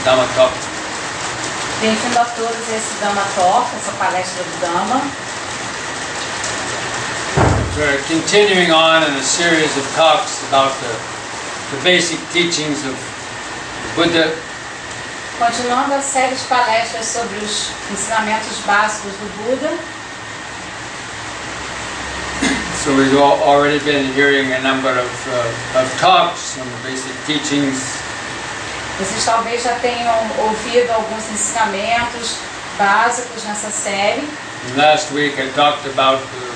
Dhamma talk. Bem-vindo a todos a esse Dhamma Talk, essa palestra do Dhamma. We're continuing on in a series of talks about the basic teachings of Buddha. Continuando a série de palestras sobre os ensinamentos básicos do Buda. So we've already been hearing a number of talks on the basic teachings. Vocês talvez já tenham ouvido alguns ensinamentos básicos nessa série. Last week I talked about the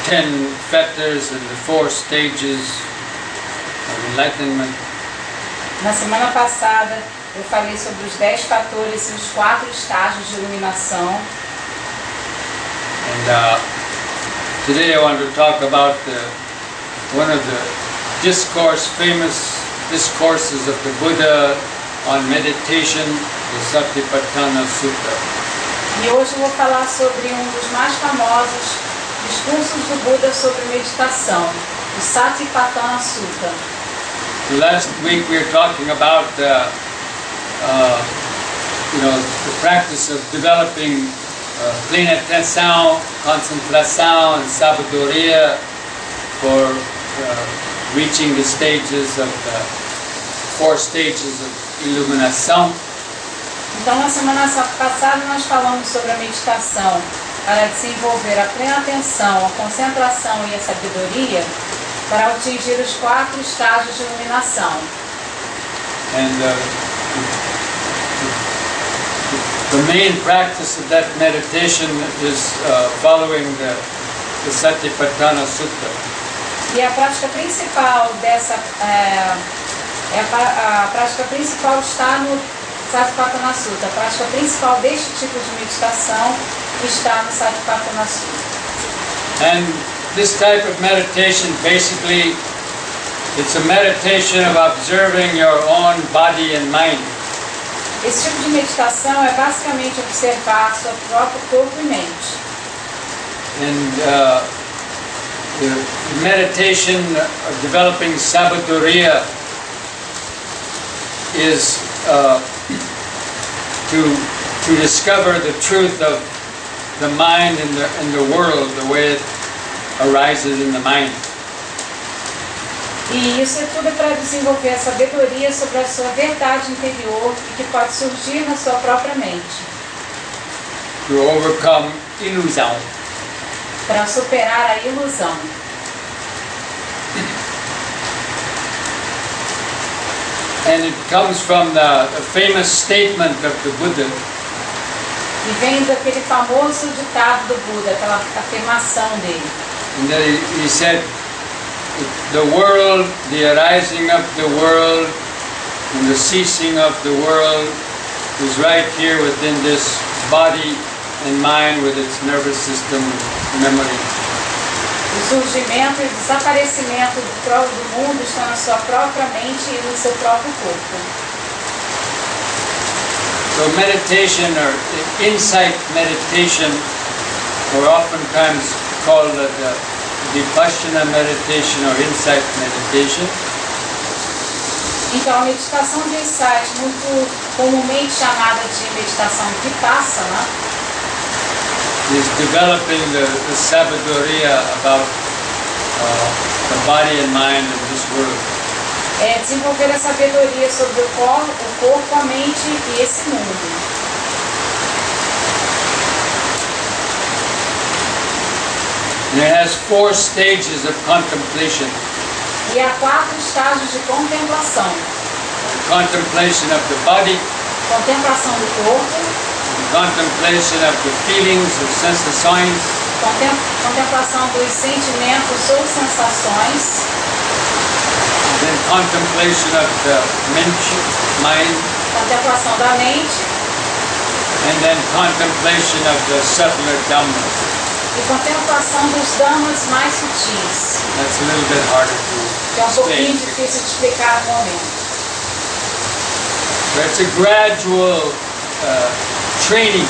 10 fetters and the 4 stages of enlightenment. Na semana passada eu falei sobre os 10 fatores e os 4 estágios de iluminação. And today I want to talk about one of the famous discourses of the Buddha on meditation, the Satipatthana Sutta. E hoje eu vou falar sobre um dos mais famosos discursos do Buda sobre meditação, o Satipatthana Sutta. Last week we were talking about the practice of developing plena atenção, concentração and sabedoria for reaching the stages of the 4 stages of iluminação. Então, na semana passada nós falamos sobre a meditação para desenvolver a plena atenção, a concentração e a sabedoria para atingir os 4 estágios de iluminação. And the main practice of that meditation is following the Satipatthana Sutta. E a prática principal dessa a prática principal está no Satipatthana Sutta. A prática principal deste tipo de meditação está no Satipatthana Sutta. And this type of meditation, basically, it's a meditation of observing your own body and mind. Esse tipo de meditação é basicamente observar seu próprio corpo e mente. And the meditation of developing sabedoria is to discover the truth of the mind and the world, the way it arises in the mind. E isso é tudo para desenvolver a sabedoria sobre a sua verdade interior e que pode surgir na sua própria mente. To overcome ilusão. Para superar a ilusão. And it comes from the famous statement of the Buddha. E vem daquele famoso ditado do Buda, aquela afirmação dele. And then he said, the world, the arising of the world, and the ceasing of the world is right here within this body and mind with its nervous system, memory. O surgimento e o desaparecimento do mundo estão na sua própria mente e no seu próprio corpo. So meditation or insight meditation, or oftentimes called the Vipassana meditation or insight meditation. Então a meditação de insight, muito comumente chamada de meditação Vipassana, is developing the sabedoria about the body and mind of this world. É desenvolver a sabedoria sobre o corpo, a mente e esse mundo. And it has 4 stages of contemplation. E há 4 estágios de contemplação. Contemplation of the body. Contemplação do corpo. Contemplation of the feelings or sensações. Contemplação dos sentimentos ou sensações. Then contemplation of the mind. Contemplação da mente. And then contemplation of the subtler dhammas. E contemplação dos dhammas mais sutis. That's a little bit harder to que é pouquinho explain. difícil de explicar no momento. But it's a gradual training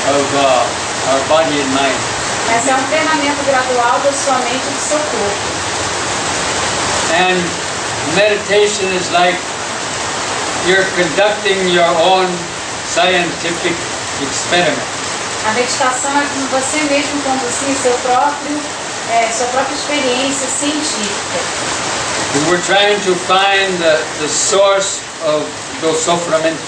of our body and mind. Mas é treinamento gradual da sua mente e do seu corpo. And meditation is like you're conducting your own scientific experiment. A meditação é como você mesmo conduzir sua própria experiência científica. And we're trying to find the source of the sofrimento.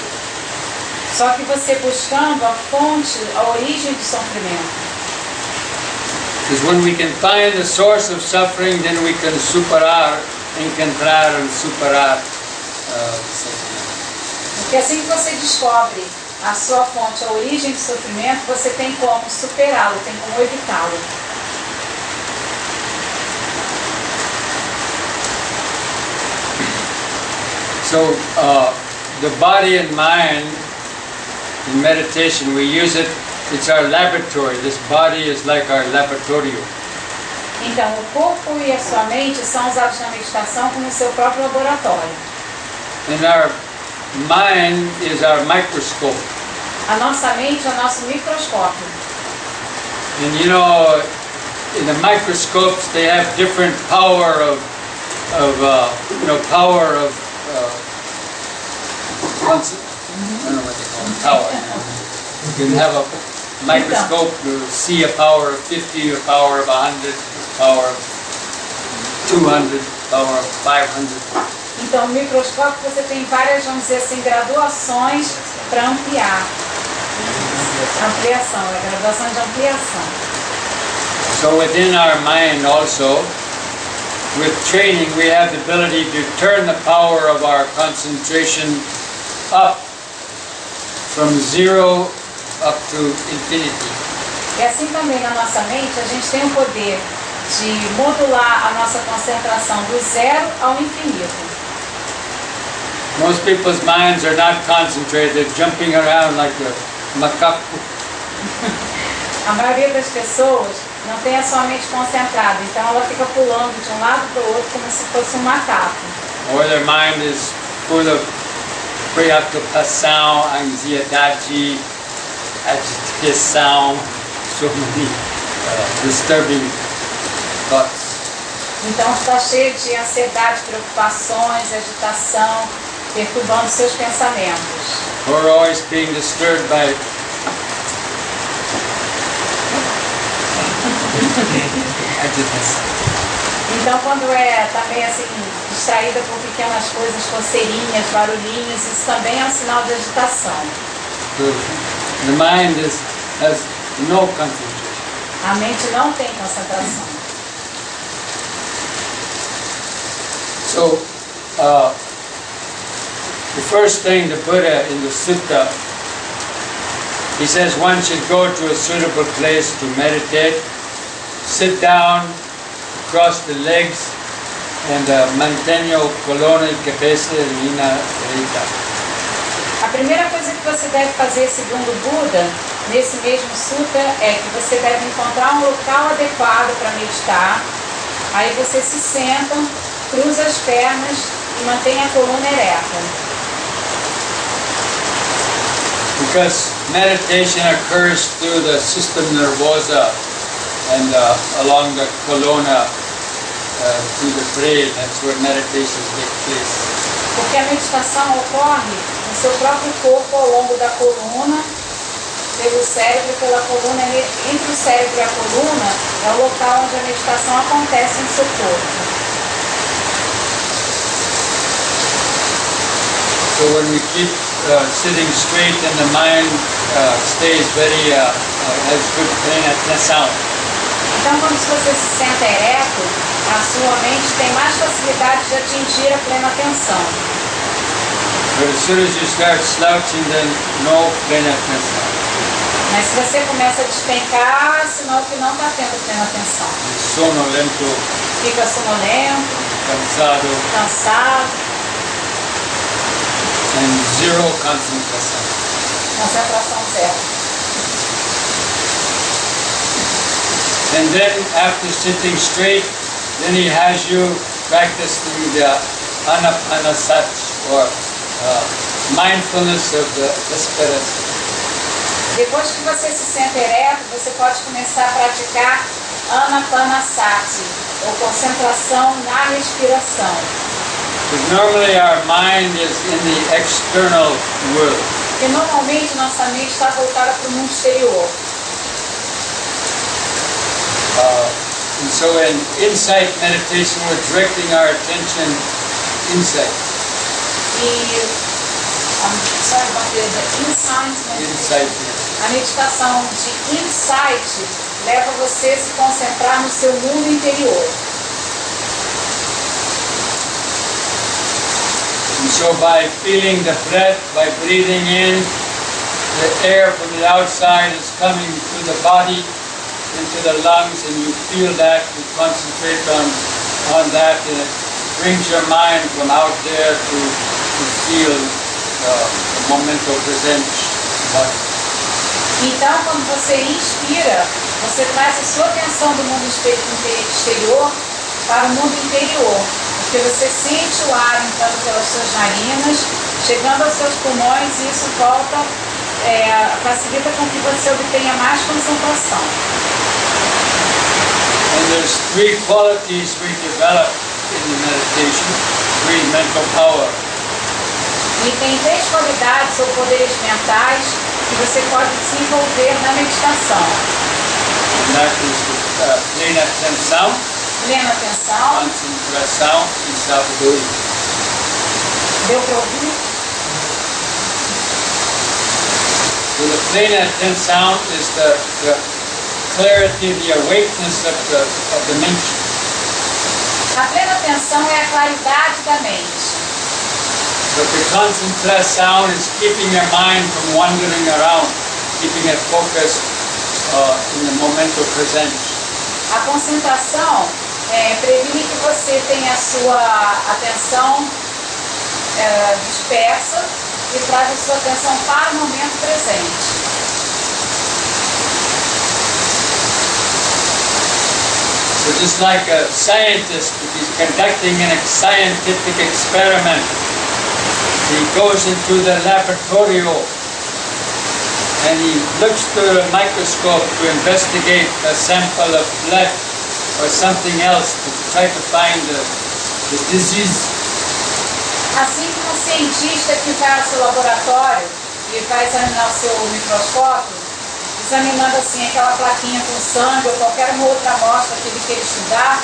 Só que você buscando a fonte, a origem do sofrimento. Because when we can find the source of suffering, then we can encontrar and superar Porque assim que você descobre a sua fonte, a origem do sofrimento, você tem como superá-lo, tem como evitá-lo. So the body and mind in meditation, we use it, it's our laboratory. This body is like our laboratorio. Então, o corpo e a sua mente são usados na meditação como seu próprio laboratório. And our mind is our microscope. A nossa mente é o nosso microscópio. And you know, in the microscopes they have different power of I don't know what they call it, power. You can have a microscope to see a power of 50, a power of 100, power of 200, power of 500. Então, no microscópio você tem várias, vamos dizer assim, graduações para ampliar. Ampliação, é graduação de ampliação. So within our mind also, with training, we have the ability to turn the power of our concentration up from zero up to infinity. E assim também na nossa mente, a gente tem o poder de modular a nossa concentração do zero ao infinito. Most people's minds are not concentrated, they're jumping around like a macaco. A maioria das pessoas não tem a sua mente concentrada, então ela fica pulando de um lado para o outro como se fosse um macaco. Or their mind is full of preocupação, ansiedade, agitação, so many disturbing thoughts. Então está cheio de ansiedade, preocupações, agitação, perturbando seus pensamentos. Or always being disturbed by agitação. Então quando está meio assim, distraída por pequenas coisas, coceirinhas, barulhinhos, isso também é um sinal de agitação. The mind has no concentration. A mente não tem concentração. So, the first thing the Buddha in the sutta, he says one should go to a suitable place to meditate, sit down, cross the legs, and mantenha o coluna e cabeça em linha reita. A primeira coisa que você deve fazer, segundo o Buda, nesse mesmo sutta, é que você deve encontrar um local adequado para meditar. Aí você se senta, cruza as pernas e mantém a coluna ereta. Because meditation occurs through the system nervosa and along the colonna to the brain. That's where meditation takes place. Porque a meditação ocorre no seu próprio corpo ao longo da coluna, pelo cérebro, pela coluna, entre o cérebro e a coluna é o local onde a meditação acontece no seu corpo. So when we keep sitting straight and the mind stays very, has good atenção. Então, quando você se senta ereto, a sua mente tem mais facilidade de atingir a plena atenção. But as soon as you start slouching, then no plena atenção. Mas se você começa a despencar, sinal que não está tendo plena atenção. Sonolento, Fica sonolento, cansado. And zero concentration. Concentração zero. And then after sitting straight, then he has you practicing the anapanasati or mindfulness of the respiration. Depois que você se senta ereto, você pode começar a praticar anapanasati, ou concentração na respiração. Because normally our mind is in the external world. Porque normalmente nossa mente está voltada para o mundo exterior. And so in insight meditation, we're directing our attention inside. Insight. A meditação de insight leva você a se concentrar no seu mundo interior. And so by feeling the breath, by breathing in, the air from the outside is coming through the body into the lungs, and you feel that, you concentrate on that, and it brings your mind from out there to feel the momento presente body. Então, quando você inspira, você traz a sua atenção do mundo exterior para o mundo interior, porque você sente o ar entrando pelas suas narinas, chegando aos seus pulmões, e isso volta, facilita com que você obtenha mais concentração. And there's three qualities we develop in the meditation, three mental power. E tem três qualidades ou poderes mentais que você pode desenvolver na meditação. And that is plena atenção, Plena atenção. concentração e sabedoria. Deu para ouvir? So the plena atenção is the clarity, the awakeness of the mente. A plena atenção é a claridade da mente. But the concentração is keeping your mind from wandering around, keeping it focused in the momento presente. A concentração previne que você tenha a sua atenção dispersa e traz a sua atenção para o momento presente. So just like a scientist, if he's conducting a scientific experiment, he goes into the laboratory and he looks through a microscope to investigate a sample of blood or something else to try to find the disease. Assim como um cientista que vai ao seu laboratório e vai examinar o seu microscópio, examinando assim aquela plaquinha com sangue ou qualquer uma outra amostra que ele queira estudar.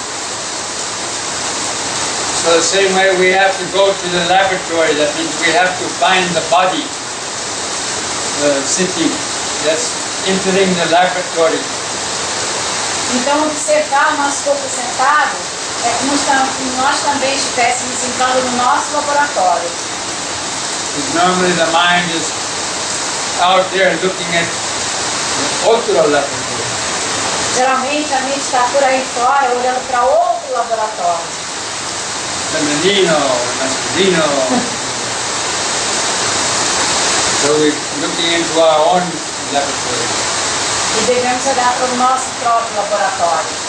So the same way we have to go to the laboratory, that means we have to find the body sitting, that's entering the laboratory. Então observar o nosso corpo sentado é como se nós também estivéssemos entrando no nosso laboratório. Because normally the mind is out there looking at outro laboratório. Geralmente a mente está por aí fora olhando para outro laboratório. Femenino, masculino. So we're looking into our own laboratory. E devemos olhar para o nosso próprio laboratório.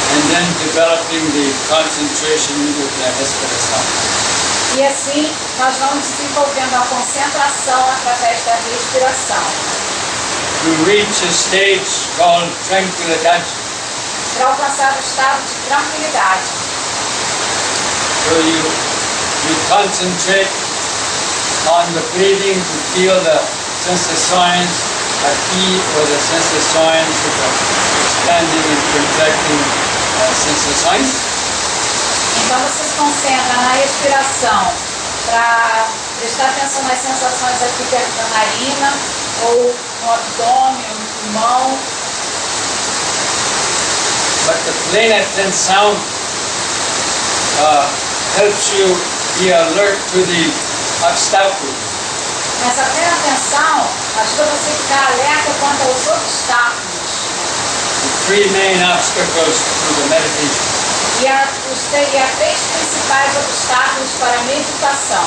And then developing the concentration with the respiração. E assim nós vamos desenvolvendo a concentração através da respiração. To reach a stage called tranquilidade. Para alcançar o estado de tranquilidade. So you concentrate on the breathing to feel the sensações aqui, or the sensações, expanding and contracting sensações. Então você se concentra na respiração para prestar atenção nas sensações aqui perto da narina, ou no abdômen, ou no pulmão. But the plena atenção helps you be alert to the obstacles. Mas a plena atenção ajuda você a ficar alerta quanto aos obstáculos. The three main obstacles to the meditation. E há três principais obstáculos para a meditação.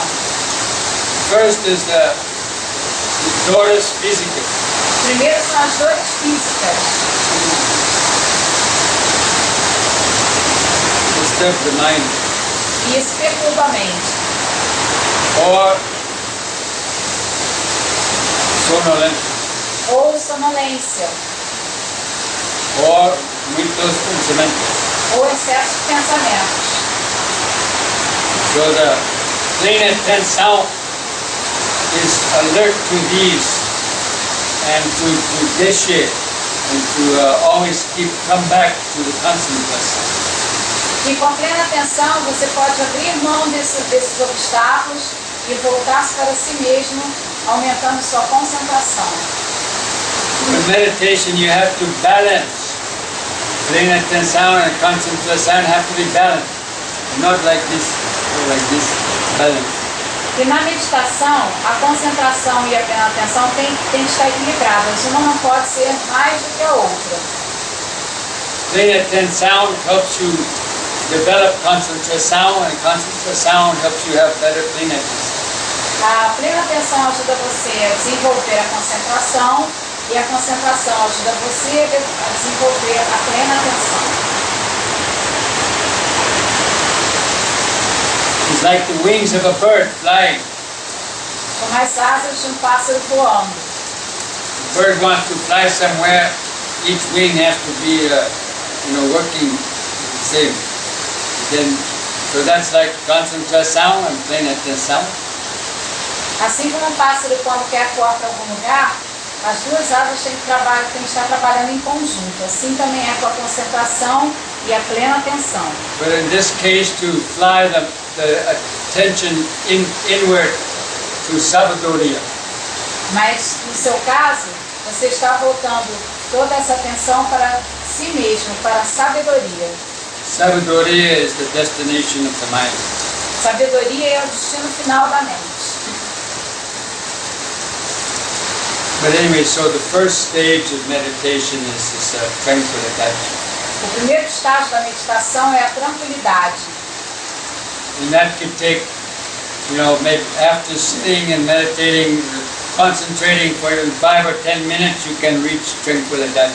First is the dores físicas. Primeiro são as dores físicas. Disturb the mind. E isso perturba a mente. Or sonolência. Ou sonolência. Or muitos pensamentos. Ou excesso de pensamentos. So the plena atenção is alert to these and to deixar and to always come back to the concentração. E com plena atenção você pode abrir mão desses obstáculos e voltar-se para si mesmo, aumentando sua concentração. In meditation you have to balance. Plena atenção and concentração have to be balanced. Not like this, or like this, balance. E na meditação, a concentração e a plena atenção tem que estar equilibradas. Uma não pode ser mais do que a outra. Plena atenção helps you develop concentração, and concentração helps you have better plena atenção. A plena atenção ajuda você a desenvolver a concentração e a concentração ajuda você a desenvolver a plena atenção. It's like the wings of a bird flying. Como as asas de pássaro voando. The bird wants to fly somewhere. Each wing has to be, working the same. So that's like concentração and plena atenção. Assim como um pássaro quando quer voar para algum lugar, as duas asas têm que estar trabalhando em conjunto. Assim também é com a concentração e a plena atenção. But in this case, to fly the attention inward to sabedoria. Mas no seu caso, você está voltando toda essa atenção para si mesmo, para a sabedoria. Sabedoria is the destination of the mind. Sabedoria é o destino final da mente. But anyway, so the first stage of meditation is this tranquilidade. O primeiro estágio da meditação é a tranquilidade. And that could take, maybe after sitting and meditating, concentrating for 5 or 10 minutes, you can reach tranquilidade.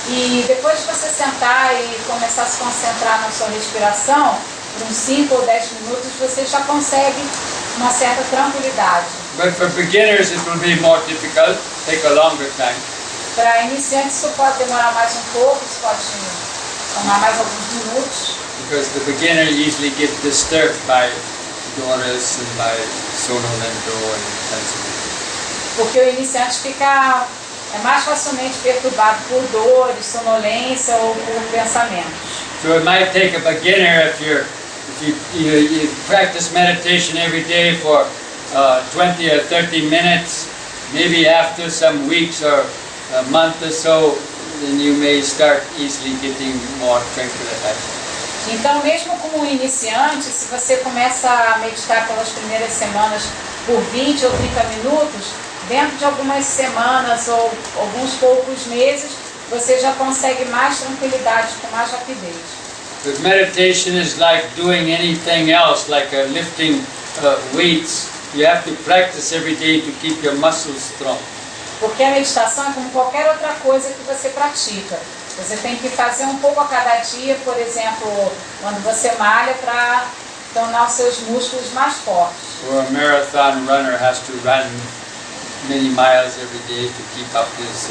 E depois de você sentar e começar a se concentrar na sua respiração, por uns 5 ou 10 minutos, você já consegue uma certa tranquilidade. But for beginners, it will be more difficult, take a longer time. Para iniciantes, isso pode demorar mais um pouco, isso pode tomar mais alguns minutos. Because the beginner usually gets disturbed by doras and by sonolento and that. Porque o iniciante fica mais facilmente perturbado por dores, sonolência ou por pensamentos. So it might take a beginner if you practice meditation every day for 20 or 30 minutes, maybe after some weeks or a month or so, then you may start easily getting more tranquility. Então, mesmo como iniciante, se você começa a meditar pelas primeiras semanas por 20 ou 30 minutos, dentro de algumas semanas ou alguns poucos meses, você já consegue mais tranquilidade, com mais rapidez. But meditation is like doing anything else, like lifting weights. You have to practice every day to keep your muscles strong. Porque a meditação é como qualquer outra coisa que você pratica. Você tem que fazer um pouco a cada dia, por exemplo, quando você malha para tornar os seus músculos mais fortes. Or a marathon runner has to run many miles every day to keep up his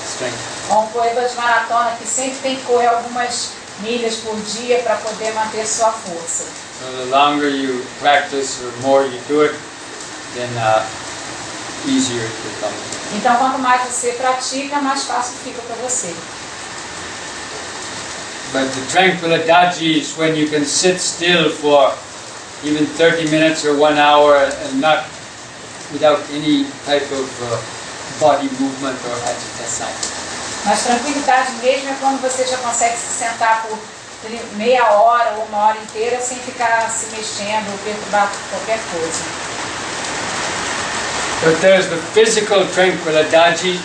strength. Ou um corredor de maratona que sempre tem que correr algumas milhas por dia para poder manter sua força. So the longer you practice, or more you do it, then easier it becomes. Então, quanto mais você pratica, mais fácil fica para você. But the tranquilidade is when you can sit still for even 30 minutes or 1 hour and not without any type of body movement or agitation. Mas tranquilidade mesmo é quando você já consegue se sentar por meia hora ou 1 hora inteira sem ficar se mexendo ou perturbado por qualquer coisa. But there's the physical tranquilidade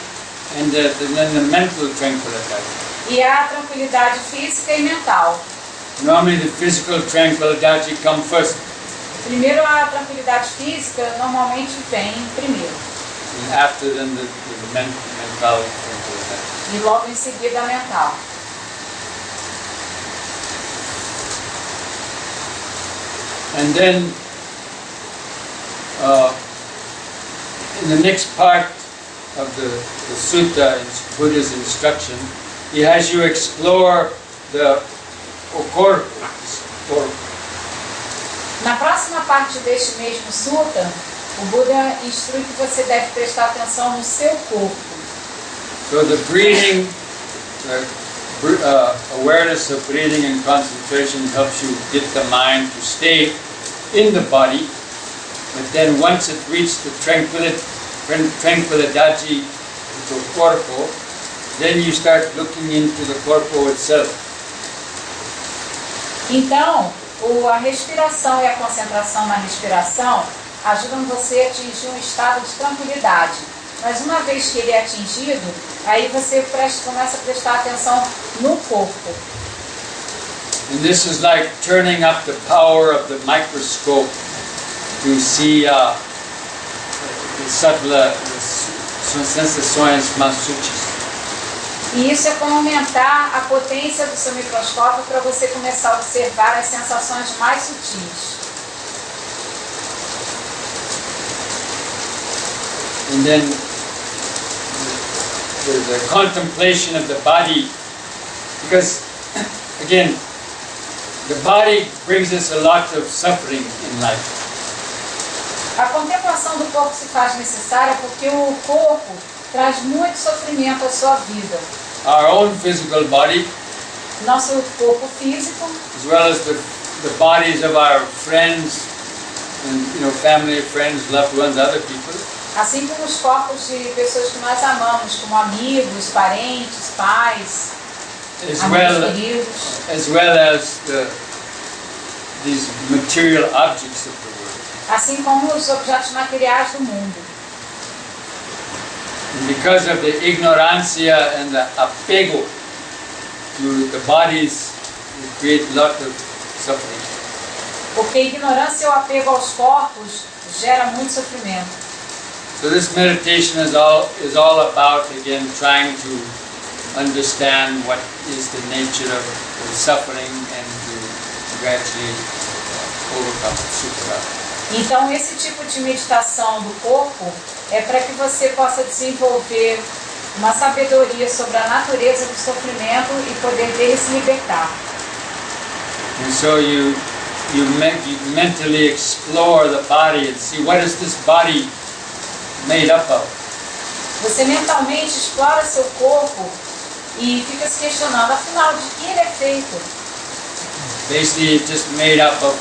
and then the mental tranquilidade. E há a tranquilidade física e mental. Normally the physical tranquilidade comes first. Primeiro a tranquilidade física normalmente vem primeiro. And after then the mental tranquilidade. E logo em seguida a mental. And then in the next part of the sutta, Buddha's instruction, he has you explore the corpus, próxima parte deste mesmo sutta, o Buda instrui que você deve prestar atenção no seu corpo. So the breathing, awareness of breathing and concentration helps you get the mind to stay in the body. But then once it reaches the tranquilidade do corpo, then you start looking into the corpo itself. Então, a respiração e a concentração na respiração ajudam você a atingir um estado de tranquilidade. Mas uma vez que ele é atingido, aí você começa a prestar atenção no corpo. And this is like turning up the power of the microscope to see the subtle sensações mais sutis. E isso é como aumentar a potência do seu microscópio para você começar a observar as sensações mais sutis. And then the contemplation of the body, because again, the body brings us a lot of suffering in life. A contemplação do corpo se faz necessária porque o corpo traz muito sofrimento à sua vida. Our own physical body, nosso corpo físico, as well as the bodies of our friends and family, friends, loved ones, other people. Assim como os corpos de pessoas que nós amamos, como amigos, parentes, pais, amigos queridos. As well as these material objects of the world. Assim como os objetos materiais do mundo. And because of the ignorancia and the apego to the bodies, it creates a lot of suffering. Porque a ignorância e o apego aos corpos gera muito sofrimento. So this meditation is all about, again, trying to understand what is the nature of the suffering and to gradually overcome it, superar. Então esse tipo de meditação do corpo é para que você possa desenvolver uma sabedoria sobre a natureza do sofrimento e poder dele se libertar. And so you mentally explore the body and see what is this body made up of. Você mentalmente explora seu corpo e fica se questionando, afinal, de que ele é feito? Basically, it's just made up of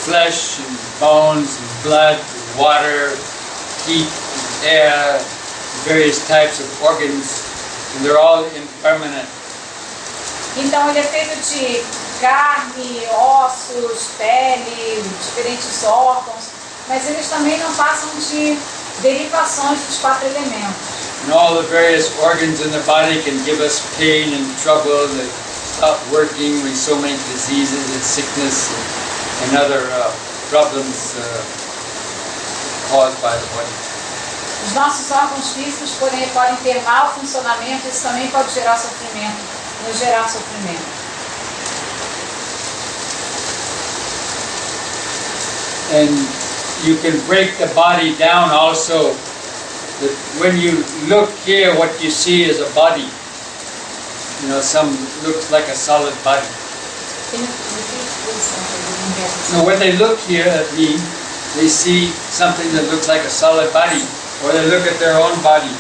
flesh and bones and blood and water, heat and air, various types of organs, and they're all impermanent. Então ele é feito de carne, ossos, pele, diferentes órgãos, mas eles também não passam de derivações dos 4 elementos. And all the various organs in the body can give us pain and trouble. They stop working with so many diseases and sickness and other problems caused by the body. Os nossos órgãos físicos podem ter mau funcionamento, isso também pode gerar sofrimento, nos gerar sofrimento. And you can break the body down also. That when you look here, what you see is a body. Some looks like a solid body. So when they look here at me, they see something that looks like a solid body, or they look at their own body.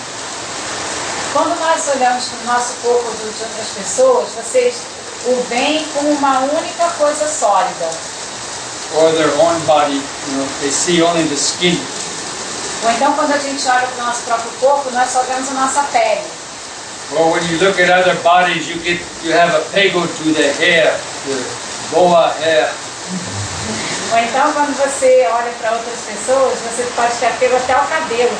Quando nós olhamos para o nosso corpo de outras pessoas, vocês o veem como uma única coisa sólida. Or their own body, they see only the skin. Ou então quando a gente olha para o nosso próprio corpo, nós só vemos a nossa pele. Or when you look at other bodies, you have apego to the hair, the boa hair. Ou então quando você olha para outras pessoas, você pode ter apego até ao cabelo.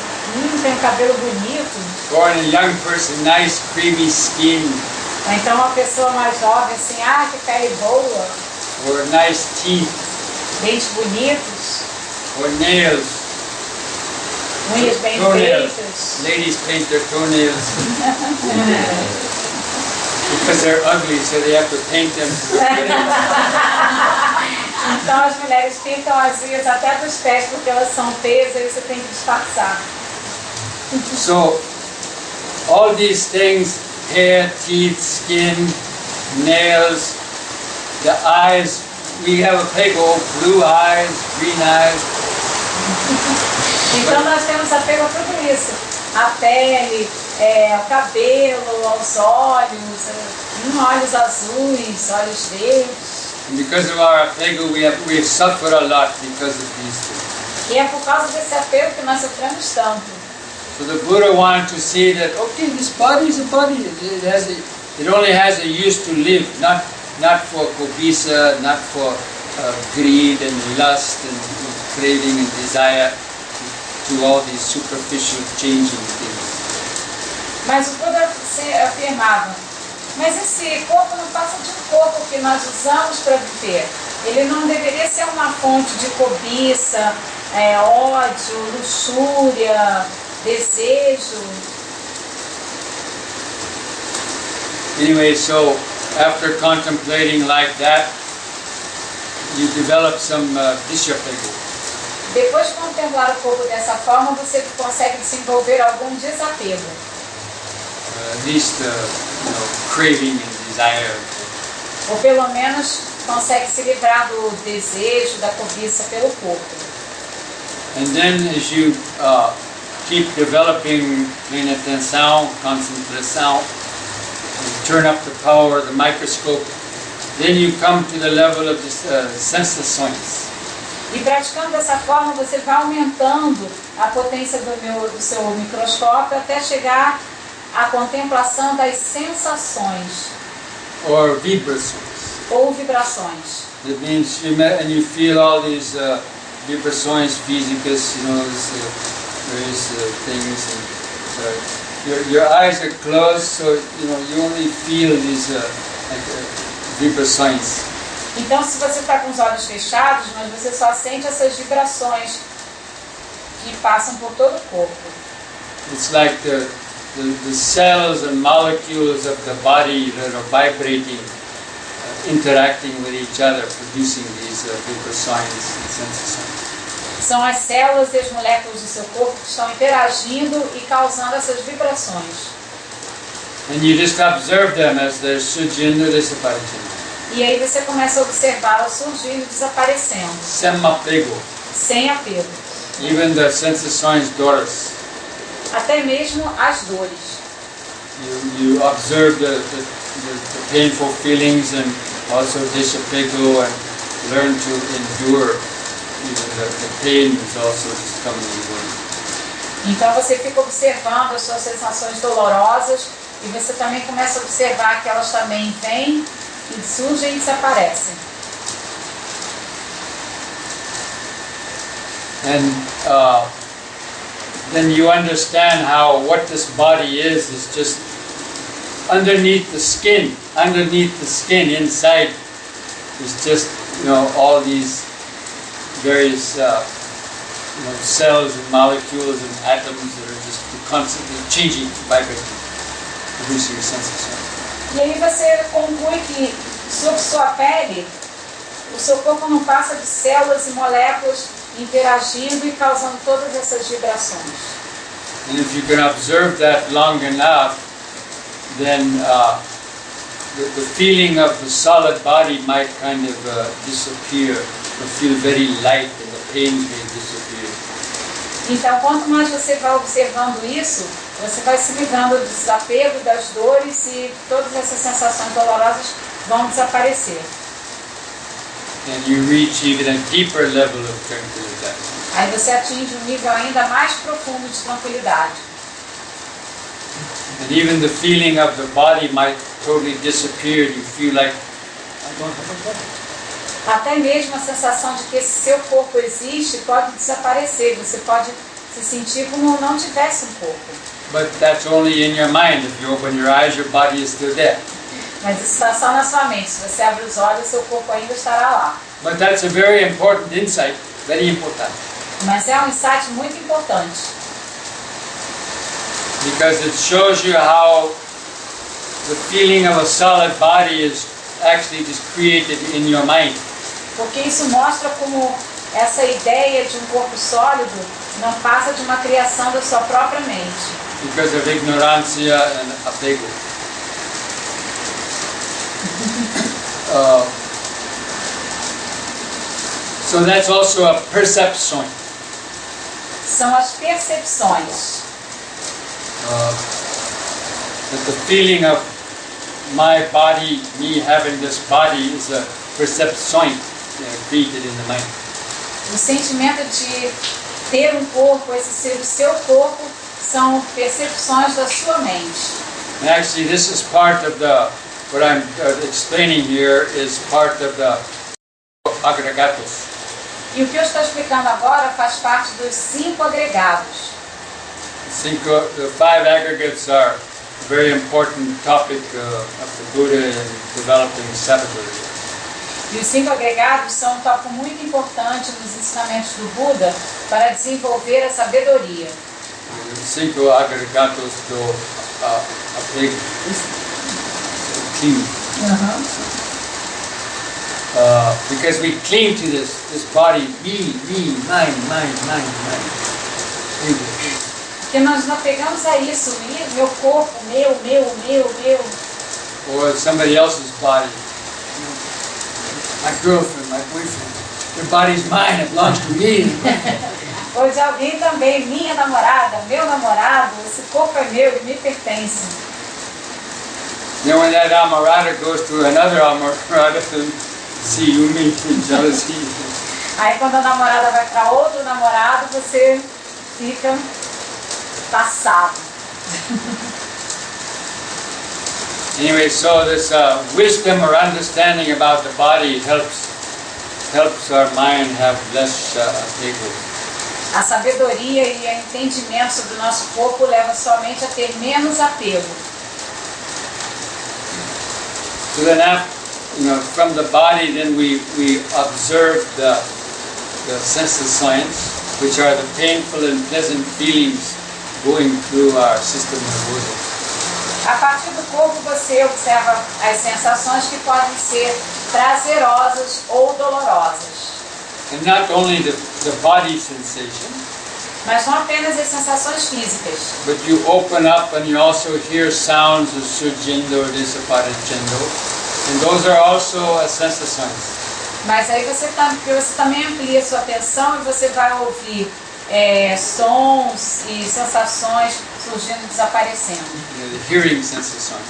Tem um cabelo bonito. Or in a young person, nice creamy skin. Ou então uma pessoa mais jovem assim, que pele boa. Or nice teeth. Dentes bonitos. Or nails. Unhas bem feitas. Ladies paint their toenails. Because they're ugly, so they have to paint them. Então as mulheres pintam as unhas até dos pés porque elas são feias, aí você tem que disfarçar. So, all these things, hair, teeth, skin, nails, the eyes, we have apego, blue eyes, green eyes. Então nós temos apego a tudo isso. A pele, o cabelo, aos olhos, olhos azuis, olhos verdes. And because of our apego, we have suffered a lot because of these things. E é por causa desse apego que nós sofremos tanto. So the Buddha wanted to say that, okay, this body is a body. It only has a use to live, not for kobisa, not for greed and lust and craving and desire, to all these superficial changing things. Mas o Buda afirmava, mas esse corpo não passa de um corpo que nós usamos para viver. Ele não deveria ser uma fonte de cobiça, ódio, luxúria, desejo. Anyway, so after contemplating like that, you develop some disapego. Depois de contemplar o corpo dessa forma, você consegue desenvolver algum desapego. At least, craving and desire. Ou pelo menos consegue se livrar do desejo, da cobiça pelo corpo. And then as you keep developing pleine atenção, concentração, and turn up the power of the microscope, then you come to the level of the sensações. E praticando dessa forma, você vai aumentando a potência do seu microscópio até chegar à contemplação das sensações. Or vibrações. Ou vibrações. That means you feel all these vibrações físicas, various things. And, your eyes are closed, so you only feel these vibrações. Então, se você está com os olhos fechados, mas você só sente essas vibrações que passam por todo o corpo. It's like the cells and molecules of the body that are vibrating, interacting with each other, producing these vibrações and sensações. São as células e as moléculas do seu corpo que estão interagindo e causando essas vibrações. And you just observe them as they're surgindo e desaparecendo. E aí você começa a observá-las surgindo e desaparecendo. Sem apego. Sem apego. Even the sensações dores. Até mesmo as dores. You observe the painful feelings and also disapego and learn to endure. Even the pain is also just coming and going. Então você fica observando as suas sensações dolorosas e você também começa a observar que elas também vêm e surgem e desaparecem. And then you understand what this body is just underneath the skin. Underneath the skin, inside, is just all these various cells and molecules and atoms that are just constantly changing, vibrating, producing sensations. E aí você conclui que sob sua pele, o seu corpo não passa de células e moléculas interagindo e causando todas essas vibrações. And if you can observe that long enough, then the feeling of the solid body might kind of disappear, or feel very light, and the pains may disappear. Então, quanto mais você vai observando isso, você vai se livrando do desapego, das dores e todas essas sensações dolorosas vão desaparecer. And you reach even a deeper level of tranquility. Aí você atinge um nível ainda mais profundo de tranquilidade. And even the feeling of the body might totally disappear. You feel like I don't have a body. Até mesmo a sensação de que esse seu corpo existe pode desaparecer. Você pode se sentir como não tivesse um corpo. But that's only in your mind. If you open your eyes, your body is still there. Mas isso está só na sua mente. Se você abre os olhos, seu corpo ainda estará lá. But that's a very important insight. Very important. Mas é um insight muito importante. Because it shows you how the feeling of a solid body is actually just created in your mind. Porque isso mostra como essa ideia de um corpo sólido não passa de uma criação da sua própria mente. Because of ignorância and apego. So that's also a perception. São as percepções. That the feeling of my body, me having this body, is a perception created in the mind. O sentimento de ter um corpo, esse ser o seu corpo, são percepções da sua mente. And actually, this is part of the, what I'm explaining here is part of the agregatos. E o que eu estou explicando agora faz parte dos 5 agregados. The 5 aggregates are a very important topic of the Buddha in developing sabbatical. E os 5 agregados são um tópico muito importante nos ensinamentos do Buda para desenvolver a sabedoria. Os 5 agregados do apego. Because we cling to this body, me, mine. Porque nós não pegamos a isso, meu corpo, meu. Or somebody else's body. My girlfriend, my boyfriend. Their body's mine, it belongs to me. Ou de alguém também, minha namorada, meu namorado, esse corpo é meu e me pertence. Then when that amarada goes to another amarada, then ciúme and jealousy. Aí quando a namorada vai para outro namorado, você fica passado. Anyway, so this wisdom or understanding about the body helps our mind have less apego. A sabedoria e o entendimento sobre o nosso corpo leva somente a ter menos apego. So then, from the body, then we observe the sense of science, which are the painful and pleasant feelings going through our system nervoso. A partir do corpo você observa as sensações que podem ser prazerosas ou dolorosas. And not only the body sensation, mas não apenas as sensações físicas. But you open up and you also hear sounds of surgindo or desaparecendo, and those are also as sensações. Mas aí você também amplia sua atenção e você vai ouvir sons e sensações surgindo e desaparecendo. The hearing sensações.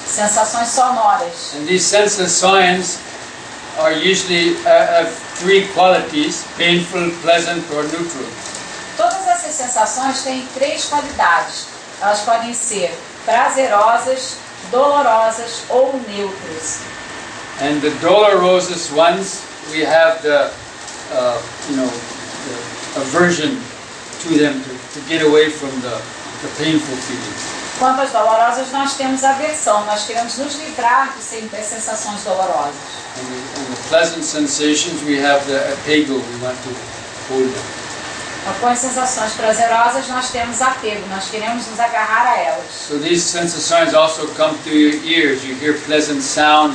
Sensações sonoras. And these sensações are usually have 3 qualities: painful, pleasant, or neutral. Todas essas sensações têm 3 qualidades. Elas podem ser prazerosas, dolorosas ou neutras. And the dolorous ones, we have the aversion to them to get away from the painful feelings. Quanto às dolorosas, nós temos aversão. Nós queremos nos livrar das sensações dolorosas. And the pleasant sensations, we have the apego. We want to hold them. Com as sensações prazerosas, nós temos apego. Nós queremos nos agarrar a elas. So these sensations also come to your ears. You hear pleasant sound.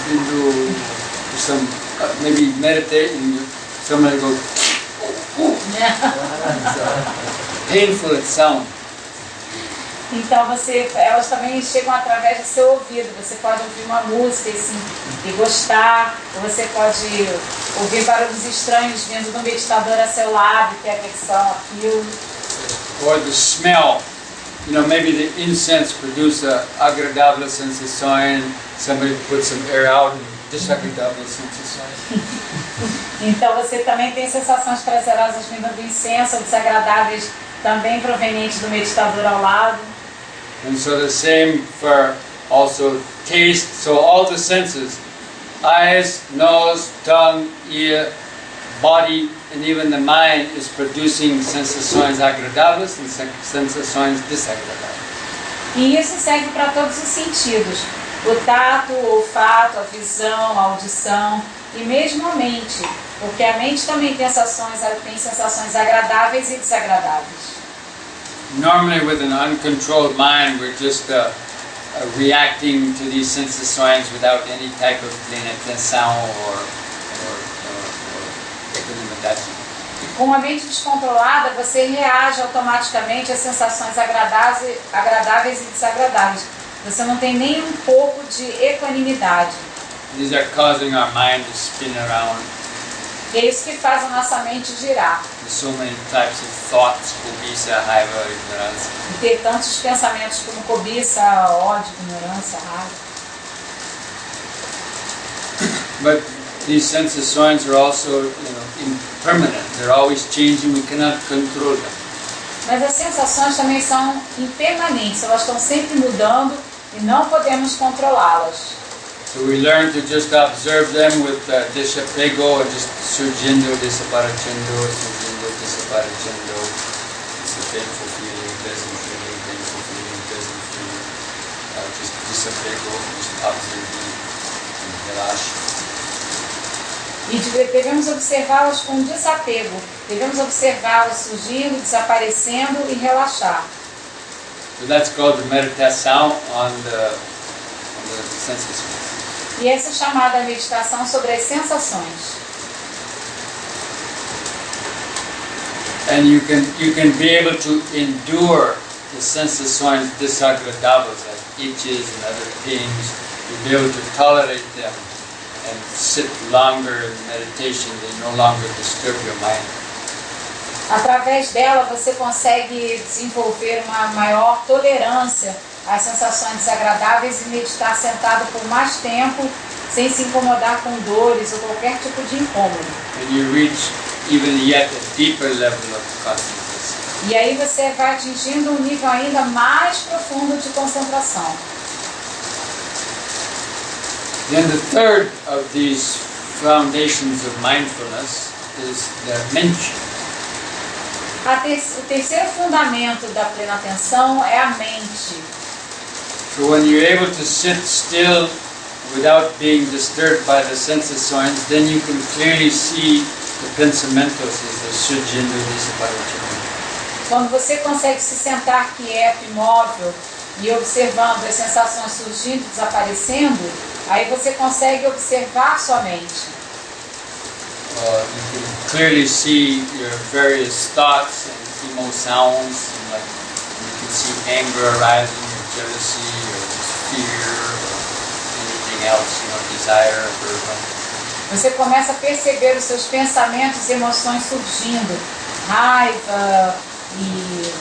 You do some maybe meditate, and somebody goes. Painful it sounds. Então elas também chegam através do seu ouvido. Você pode ouvir uma música e gostar. Ou você pode ouvir barulhos estranhos vindo do meditador a seu lado, ter aversão àquilo. Or the smell. Maybe the incense produce a agradável sensação. Somebody puts some air out and desagradável sensação. Então você também tem sensações prazerosas vindo do incenso, ou desagradáveis também provenientes do meditador ao lado. And so the same for also taste. So all the senses, eyes, nose, tongue, ear, body, and even the mind is producing sensações agradáveis and sensações desagradáveis. E isso serve para todos os sentidos. O tato, o olfato, a visão, a audição e mesmo a mente. Porque a mente também tem sensações agradáveis e desagradáveis. Normally with an uncontrolled mind, we're just reacting to these sensações without any type of atenção or equanimidade. Com a mente descontrolada, você reage automaticamente às sensações agradáveis e desagradáveis. Você não tem nem um pouco de equanimidade. These are causing our mind to spin around. E é isso que faz a nossa mente girar. There's so many types of thoughts, cobiça, raiva, ignorância. E ter tantos pensamentos como cobiça, ódio, ignorância, raiva. But these sensations are also, impermanent. They're always changing. We cannot control them. Mas as sensações também são impermanentes, elas estão sempre mudando e não podemos controlá-las. So we learn to just observe them with desapego, or just surgindo, desaparecendo, surgindo, desaparecendo. It's a painful feeling, pleasant feeling, painful feeling, pleasant feeling. Just desapego, just observing, and relaxa. E devemos observá-las com desapego. Devemos observá-las surgindo, desaparecendo e relaxar. So that's called the meditação on the sensations. E essa é chamada meditação sobre as sensações. And you can be able to endure the sensações desagradáveis, like itches and other pains. You'll be able to tolerate them and sit longer in meditation. They no longer disturb your mind. Através dela você consegue desenvolver uma maior tolerância às sensações desagradáveis e meditar sentado por mais tempo, sem se incomodar com dores ou qualquer tipo de incômodo. And you reach even yet a deeper level of consciousness. E aí você vai atingindo um nível ainda mais profundo de concentração. Then the third of these foundations of mindfulness is the mente. O terceiro fundamento da plena atenção é a mente. So when you're able to sit still without being disturbed by the sensações, then you can clearly see the pensamentos as they're surgindo e desaparecendo. Quando você consegue se sentar quieto, imóvel e observando as sensações surgindo e desaparecendo, aí você consegue observar sua mente. You can clearly see your various thoughts and emotions, and like you can see anger arising, or jealousy, or fear, or anything else, desire, aversion. Você começa a perceber os seus pensamentos e emoções surgindo, raiva e...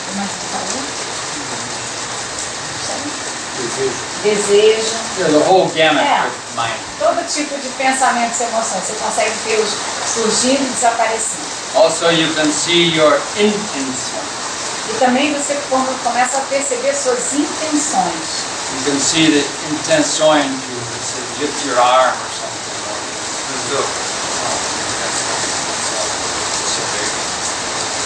Como é que você falou? Desejo. Yeah, the whole gamut of mind. Todo tipo de pensamentos e emoções. Você consegue vê-los surgindo e desaparecendo. Also you can see your intention. E também você começa a perceber suas intenções. You can see the intention to lift your arm or something.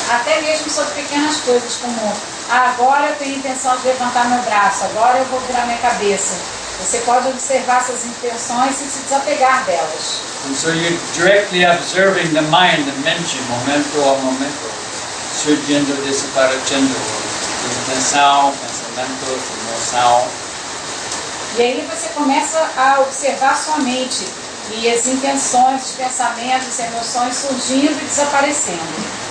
Até mesmo sobre pequenas coisas como agora eu tenho a intenção de levantar meu braço, agora eu vou virar minha cabeça. Você pode observar suas intenções e se desapegar delas. And so you're directly observing the mind, the mente, momento a momento, surgindo, desaparecendo, intenção, pensamento, emoção. E aí você começa a observar sua mente e as intenções, os pensamentos, as emoções surgindo e desaparecendo.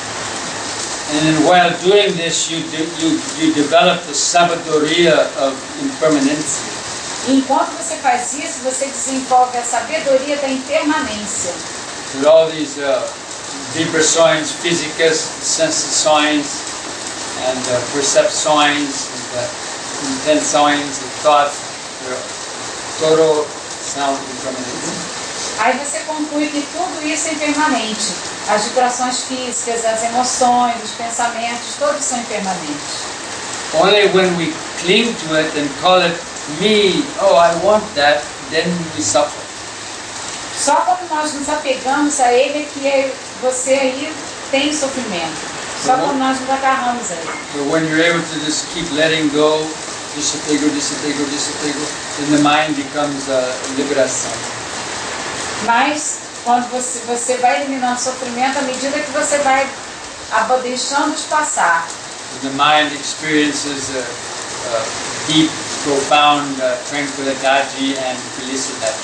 And while doing this, you develop the sabedoria of impermanência. E enquanto você faz isso, você desenvolve a sabedoria da impermanência. With all these vibrações físicas, sensações, and percepções, and intenções, and thoughts, todo são impermanentes. Aí você conclui que tudo isso é impermanente. As vibrações físicas, as emoções, os pensamentos, todos são impermanentes. Only when we cling to it and call it me, oh I want that, then we suffer. Só quando nós nos apegamos a ele é que você aí tem sofrimento. Só quando nós nos agarramos a ele. But when you're able to just keep letting go, desapego, desapego, desapego, then the mind becomes a liberação. Mas quando você vai eliminando o sofrimento à medida que você vai deixando de passar. The mind experiences a deep, profound tranquilidade and felicidade.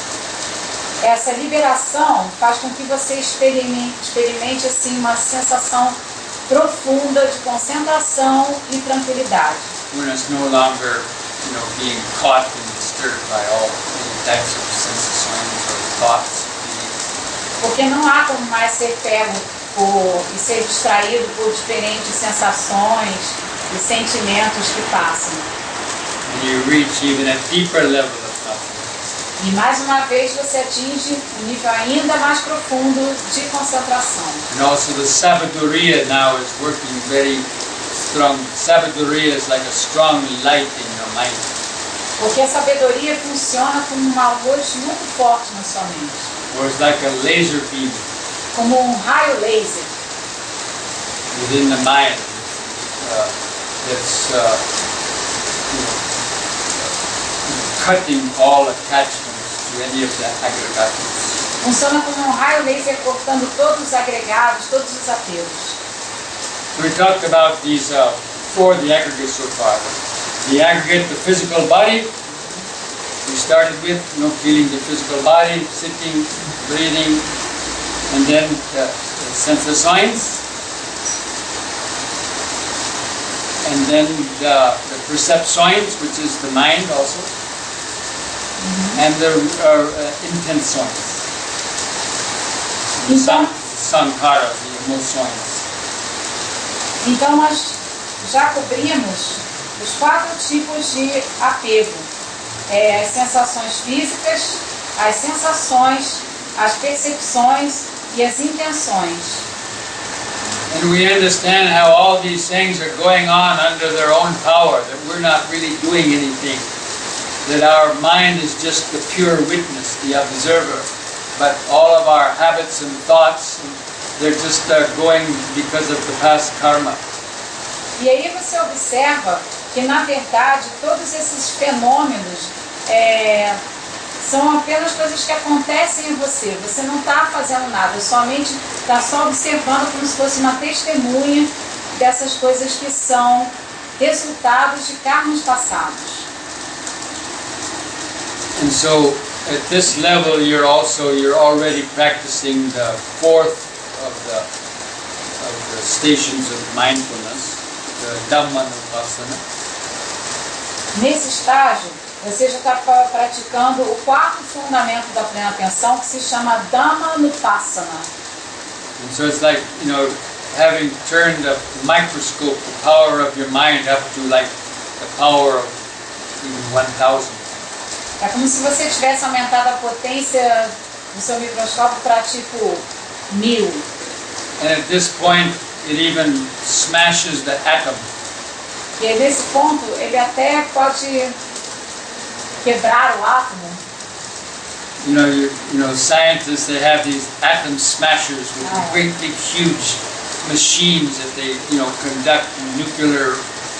Essa liberação faz com que você experimente assim uma sensação profunda de concentração e tranquilidade. When it's no longer, being caught and disturbed by all types of sensações or thoughts. Porque não há como mais ser pego e ser distraído por diferentes sensações e sentimentos que passam. And you reach even a deeper level of consciousness. E mais uma vez você atinge um nível ainda mais profundo de concentração. And also the sabedoria now is working very strong. Sabedoria is like a strong light in your mind. Porque a sabedoria funciona como uma luz muito forte na sua mente. Or it's like a laser beam Como um raio laser within the mind that's cutting all attachments to any of the aggregates. funciona como um raio laser cortando todos os agregados, todos os apegos. So we talked about these four, the aggregates so far. The aggregate, the physical body. We started with feeling the physical body, sitting, breathing, and then the sensações, and then the percepções, which is the mind also, and the intenções, sankhara, the emoções. Então nós já cobrimos os 4 tipos de apego. As sensações físicas, as sensações, as percepções e as intenções. And we understand how all these things are going on under their own power, that we're not really doing anything, that our mind is just the pure witness, the observer, but all of our habits and thoughts, they're just going because of the past karma. E aí você observa que, na verdade, todos esses fenômenos são apenas coisas que acontecem em você. Você não está fazendo nada, somente está só observando como se fosse uma testemunha dessas coisas que são resultados de karmas passados. And so, at this level, you're already practicing the fourth of the stations of mindfulness, the Dhammanupassana. Nesse estágio, você já está praticando o 4º fundamento da plena atenção, que se chama Dhammanupassana. And so it's like, having turned the microscope, the power of your mind up to like the power of even 1,000. É como se você tivesse aumentado a potência do seu microscópio para tipo 1000. And at this point, it even smashes the atom. E aí, nesse ponto, ele até pode quebrar o átomo. Scientists, they have these atom smashers with great big huge machines that they, conduct nuclear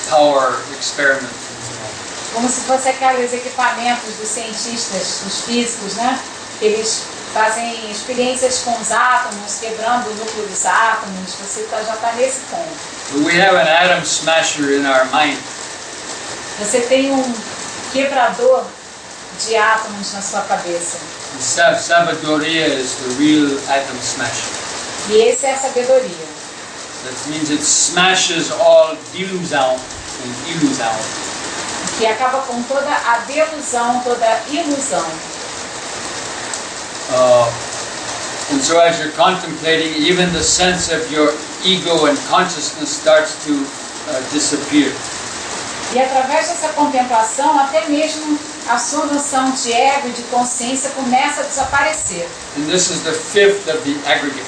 power experiments and so on. Como se fosse aqueles equipamentos dos cientistas, dos físicos, né? Eles fazem experiências com os átomos, quebrando o núcleo dos átomos. Você já está nesse ponto. But we have an atom smasher in our mind. Você tem um quebrador de átomos na sua cabeça. The sabedoria is the real atom smasher. E esse é a sabedoria. That means it smashes all delusão and ilusão. Que acaba com toda a delusão, toda a ilusão. And so as you're contemplating, even the sense of your ego and consciousness starts to disappear. E através dessa contemplação, até mesmo a sua noção de ego e de consciência começa a desaparecer. And this is the fifth of the aggregate.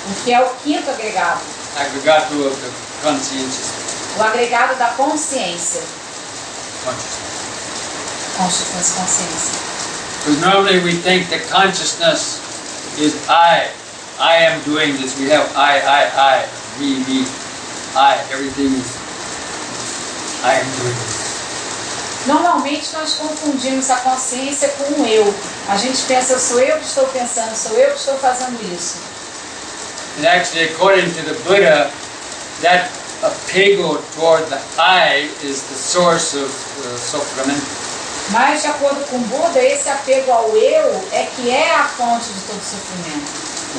O que é o 5º agregado. Aggregato of the conscientiousness. O agregado da consciência. Consciousness. Consciência. Because normally we think that consciousness is I. I am doing this. We have I, me, I. Everything is I am doing this. Normalmente nós confundimos a consciência com o eu. A gente pensa, sou eu que estou pensando, sou eu que estou fazendo isso. And actually, according to the Buddha, that apego toward the I is the source of sofrimento. Mas, de acordo com o Buda, esse apego ao eu é que é a fonte de todo sofrimento.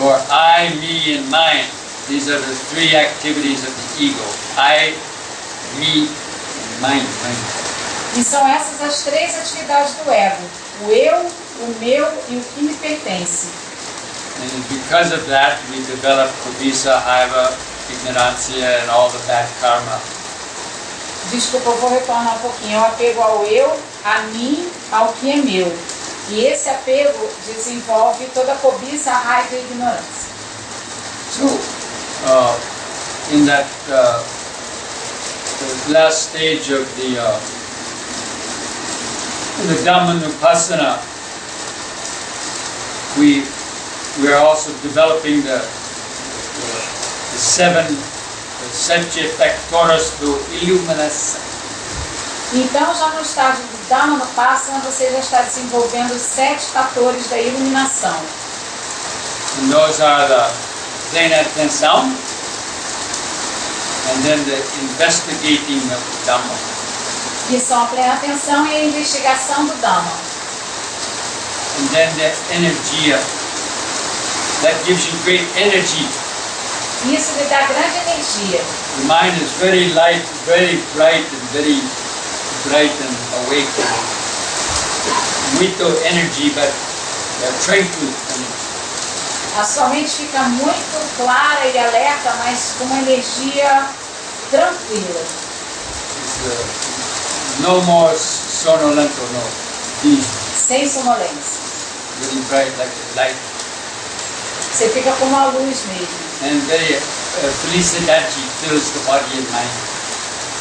Or I, me, and mine. These are the 3 activities of the ego. I, me, and mine. E são essas as 3 atividades do ego. O eu, o meu e o que me pertence. And because of that, we develop kubisa, raiva, ignorância, and all the bad karma. Desculpa, eu vou retornar um pouquinho. O apego ao eu, a mim, ao que é meu. E esse apego desenvolve toda a cobiça, a raiva e a ignorância. So, in that the last stage of the Dhammanupassana, we are also developing the sete factores do iluminação. Então, já no estágio do Dhammanupassana, você já está desenvolvendo os 7 fatores da iluminação. And those are the plena atenção, and then the investigating of the Dhamma. Que são a plena atenção e a investigação do Dhamma. And then the energia. That gives you great energy. Isso lhe dá grande energia. The mind is very light, very bright and awake. Muito energy, but tranquil energy. A sua mente fica muito clara e alerta, mas com uma energia tranquila. No more sonolento, no. Sem sonolência. Very bright like the light. Você fica com uma luz mesmo. And very felicidade fills the body and mind.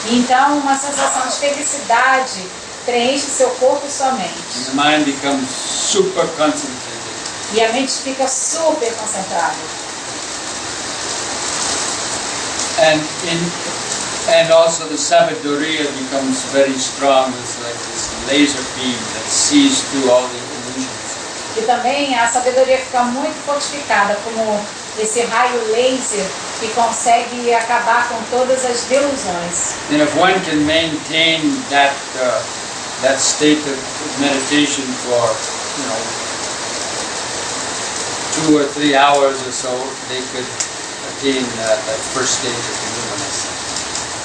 Então, uma sensação de felicidade preenche seu corpo e sua mente. And the mind becomes super concentrated. E a mente fica super concentrada. And also the sabiduria becomes very strong. It's like this laser beam that sees through all the illusions. E também a sabedoria fica muito fortificada, como esse raio laser que consegue acabar com todas as delusões. And if one can maintain that state of meditation for 2 or 3 hours or so, they could attain that first stage of illumination.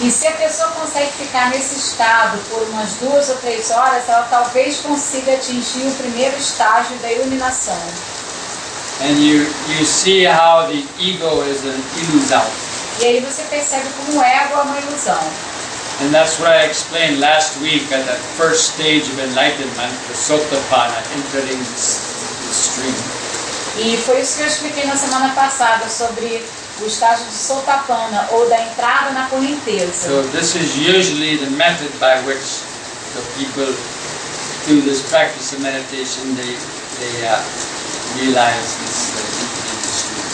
E se a pessoa consegue ficar nesse estado por umas 2 ou 3 horas, ela talvez consiga atingir o primeiro estágio da iluminação. And you see how the ego is an illusion. E aí você percebe como o ego é uma ilusão. And that's what I explained last week at that first stage of enlightenment, the sotapanna, entering the stream. E foi isso que eu expliquei na semana passada sobre o estágio de Sotapanna, ou da entrada na correnteza. So this is usually the method by which the people, through this practice of meditation, they realize this entering the stream.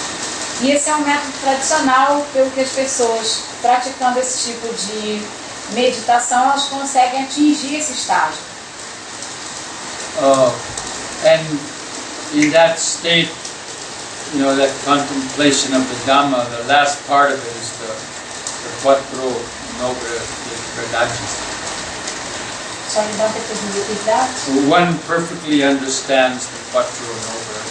E esse é um método tradicional pelo que as pessoas, praticando esse tipo de meditação, elas conseguem atingir esse estágio. And in that state, that contemplation of the Dhamma, the last part of it is the quattro noble verdades. Sorry, don't have to repeat that. One perfectly understands the quattro noble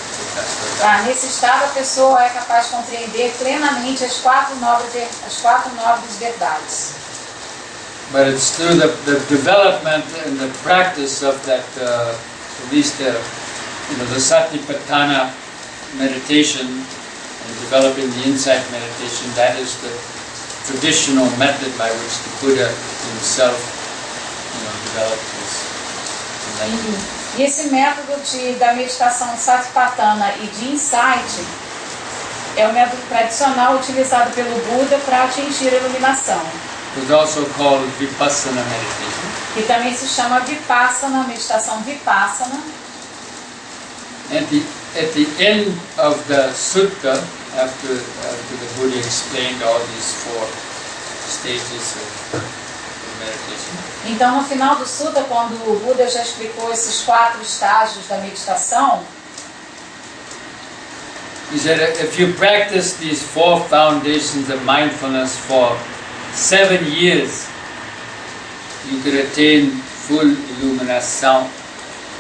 verdades. Nesse estado, a pessoa é capaz de compreender plenamente as quatro nobres verdades. But it's through the development and the practice of that, at least the Satipatthana meditation and developing the insight meditation, that is the traditional method by which the Buddha himself developed his enlightenment. E esse método da meditação Satipatthana e de insight é o método tradicional utilizado pelo Buda para atingir a iluminação. It's also called Vipassana meditation. Que também se chama Vipassana, meditação Vipassana. At the end of the sutta, after the Buddha explained all these 4 stages of meditation. Então, no final do sutta, quando o Buda já explicou esses 4 estágios da meditação, he said, if you practice these 4 foundations of mindfulness for 7 years, you could attain full illumination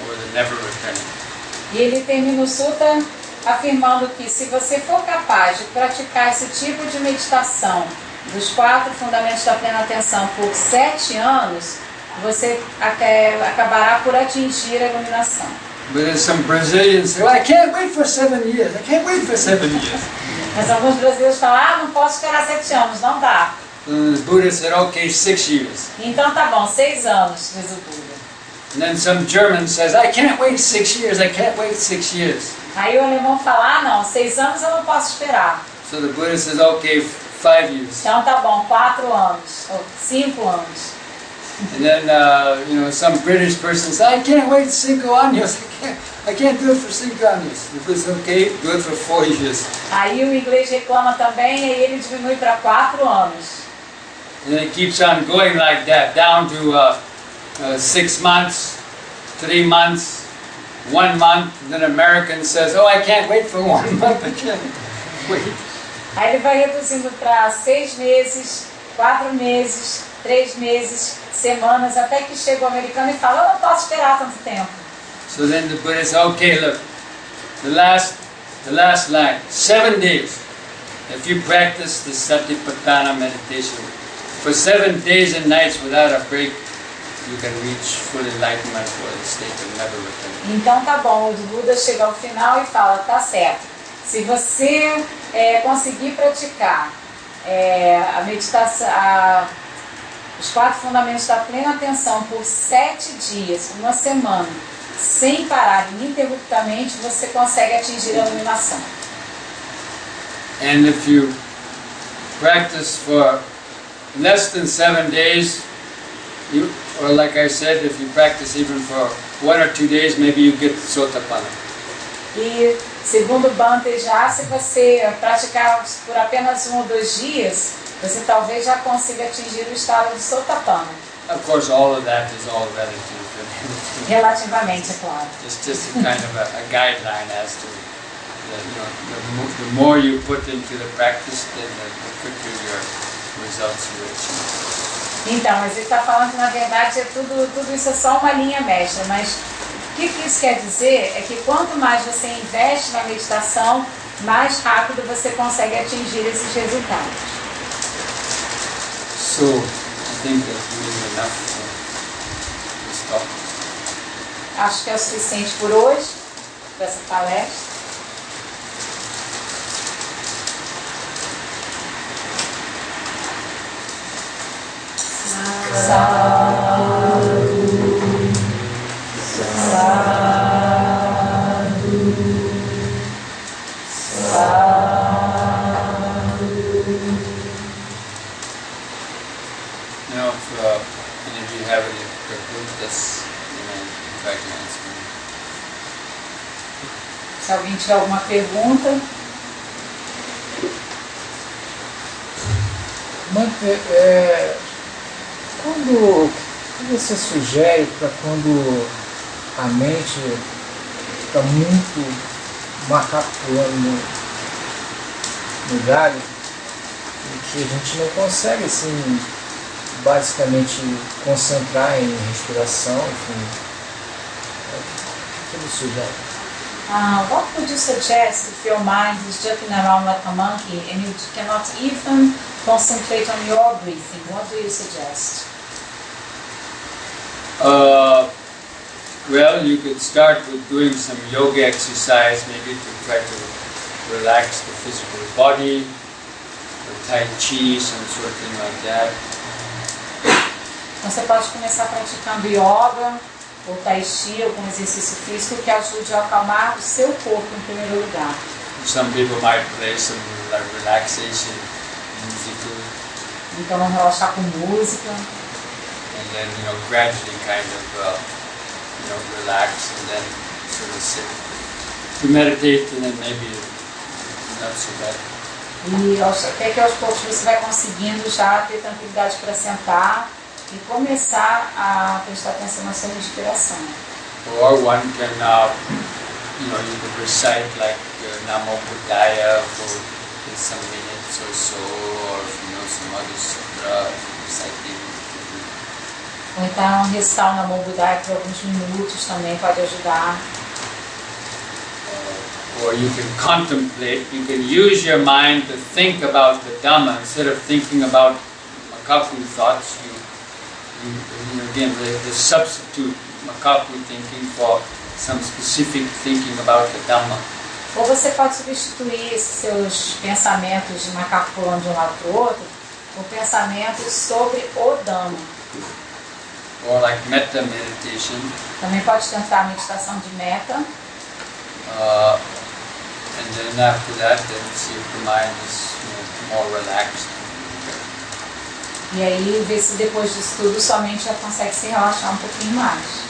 or the never returning. E ele termina o sutta afirmando que se você for capaz de praticar esse tipo de meditação dos 4 fundamentos da plena atenção por 7 anos, você acabará por atingir a iluminação. But then some Brazilians say, well, I can't wait for 7 years. I can't wait for 7 years. Mas alguns brasileiros falam, ah, não posso esperar 7 anos, não dá. And the Buddha said, okay, 6 years. Então tá bom, 6 anos, diz o Buda. And then some German says, I can't wait 6 years. I can't wait 6 years. Aí o alemão fala, ah não, 6 anos eu não posso esperar. So the Buddha says, okay, 5 years. Então tá bom, 4 anos, ou 5 anos. And then, some British person says, I can't wait 5 años. I can't do it for 5 años. The Buddha says, okay, do it for 4 years. Aí o inglês reclama também e ele diminui para 4 anos. And it keeps on going like that, down to 6 months, 3 months, 1 month. And then American says, oh, I can't wait for 1 month. I can't wait. Aí ele vai reduzindo para 6 meses, 4 meses, 3 meses, semanas, até que chega o americano e fala, eu não posso esperar tanto tempo. So then the Buddha says, okay, look, the last line, 7 days. If you practice the Satipatthana meditation for 7 days and nights without a break, you can reach full enlightenment or the state of never return. Então tá bom, o Buda chega ao final e fala, tá certo. Se você conseguir praticar a meditação, os 4 fundamentos da plena atenção por 7 dias, uma semana, sem parar ininterruptamente, você consegue atingir a iluminação. And if you practice for less than 7 days, or like I said, if you practice even for 1 or 2 days, maybe you get Sotapanna. E segundo Bhante, já se você praticar por apenas 1 ou 2 dias, você talvez já consiga atingir o estado de Sotapanna. Of course, all of that is all relative. Relativamente, é claro. It's just a kind of a guideline as to the more you put into the practice, then the quicker your results you achieve. Então, mas ele está falando que na verdade tudo isso é só uma linha mestra, mas o que isso quer dizer é que quanto mais você investe na meditação, mais rápido você consegue atingir esses resultados. So, I think that's really enough for this talk. Acho que é o suficiente por hoje, para essa palestra. Now, if any of you have any preguntas, try to answer. Se alguém tiver alguma pergunta. Quando você sugere para quando a mente fica muito macaculando no galho e que a gente não consegue assim basicamente concentrar em respiração, enfim, o que ele sugere? What would you suggest if your mind is jumping around like a monkey and you cannot even concentrate on your breathing? What do you suggest? Well, you could start with doing some yoga exercise, maybe to try to relax the physical body, or Tai Chi, some sort of thing like that. Você pode começar praticando yoga, ou tai chi, algum exercício físico que ajude a acalmar o seu corpo em primeiro lugar. Some people might play some relaxation music, Então vamos relaxar com música. and then gradually kind of relax, and then sort of sit to meditate, and then maybe not so bad. E até que aos poucos você vai conseguindo já ter tranquilidade para sentar e começar a prestar atenção na sua respiração. Or one can, you could recite like Namo Buddhaya for some minutes or so, or some other sutra, reciting. Ou então recitar o Namo Buddhaya por alguns minutos também pode ajudar. Or you can contemplate, you can use your mind to think about the Dhamma instead of thinking about makaku thoughts. You again, the substitute makaku thinking for some specific thinking about the Dhamma. Ou você pode substituir esses seus pensamentos de macaco pulando de um lado para o outro por pensamentos sobre o Dhamma. Or like metta meditation. Também pode tentar a meditação de meta. And then after that, then see if the mind is more relaxed. E aí ver se depois disso tudo sua mente já consegue se relaxar um pouquinho mais.